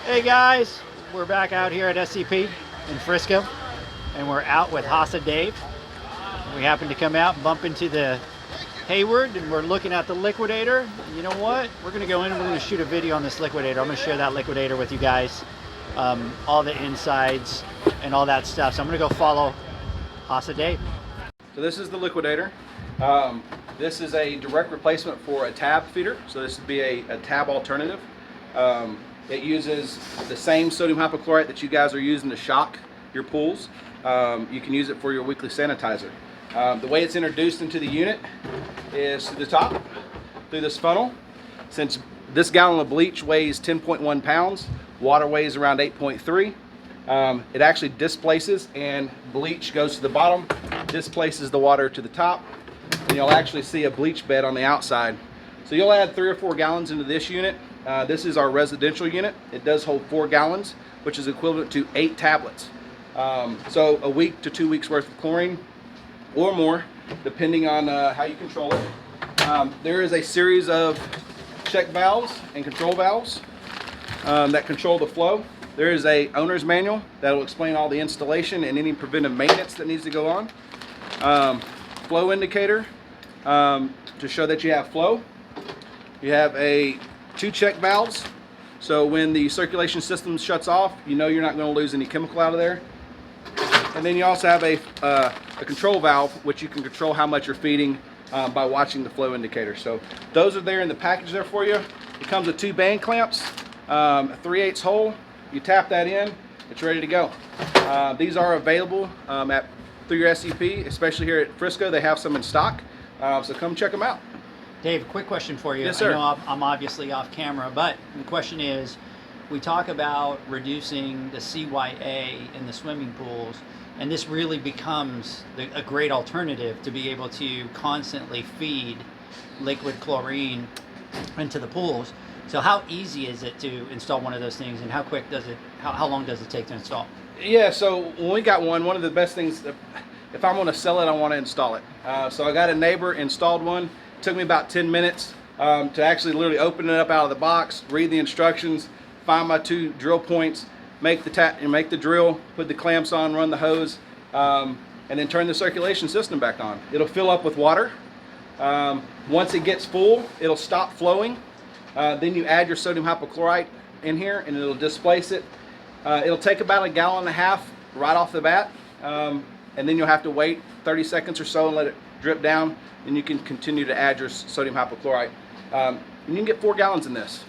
Hey guys, we're back out here at SCP in Frisco, and we're out with HASA Dave. We happened to come out and bump into the Hayward, and we're looking at the Liquidator. You know what? We're going to go in and we're going to shoot a video on this Liquidator. I'm going to share that Liquidator with you guys, all the insides and all that stuff. So I'm going to go follow HASA Dave. So this is the Liquidator. This is a direct replacement for a tab feeder. So this would be a tab alternative. It uses the same sodium hypochlorite that you guys are using to shock your pools. You can use it for your weekly sanitizer. The way it's introduced into the unit is through the top, through this funnel. Since this gallon of bleach weighs 10.1 pounds, water weighs around 8.3. It actually displaces, and bleach goes to the bottom, displaces the water to the top, and you'll actually see a bleach bed on the outside. So you'll add 3 or 4 gallons into this unit. This is our residential unit. It does hold 4 gallons, which is equivalent to 8 tablets. So a week to 2 weeks worth of chlorine or more, depending on how you control it. There is a series of check valves and control valves that control the flow. There is a owner's manual that will explain all the installation and any preventive maintenance that needs to go on. Flow indicator to show that you have flow. You have 2 check valves, so when the circulation system shuts off, you know you're not going to lose any chemical out of there. And then you also have a control valve, which you can control how much you're feeding by watching the flow indicator. So those are there in the package there for you. It comes with 2 band clamps, a 3/8 hole. You tap that in, it's ready to go. These are available through your SCP, especially here at Frisco. They have some in stock, so come check them out. Dave, quick question for you. Yes, sir. I know I'm obviously off camera, but the question is, we talk about reducing the CYA in the swimming pools, and this really becomes a great alternative to be able to constantly feed liquid chlorine into the pools. So how easy is it to install one of those things, and how quick does it, how long does it take to install? Yeah, so when we got one of the best things, if I'm going to sell it, I want to install it. So I got a neighbor installed one. It took me about 10 minutes to actually literally open it up out of the box, read the instructions, find my 2 drill points, make the drill, put the clamps on, run the hose, and then turn the circulation system back on. It'll fill up with water. Once it gets full, it'll stop flowing. Then you add your sodium hypochlorite in here, and it'll displace it. It'll take about 1.5 gallons right off the bat, and then you'll have to wait 30 seconds or so and let it drip down. Then you can continue to add your sodium hypochlorite. And you can get 4 gallons in this.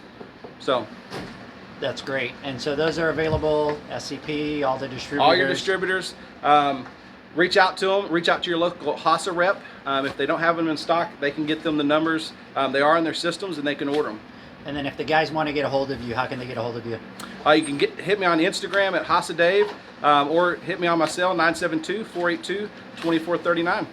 So that's great. And so those are available, SCP, all the distributors? All your distributors. Reach out to them. Reach out to your local HASA rep. If they don't have them in stock, they can get them the numbers. They are in their systems, and they can order them. And then if the guys want to get a hold of you, how can they get a hold of you? You can hit me on Instagram at HASA Dave, or hit me on my cell, 972-482-2439.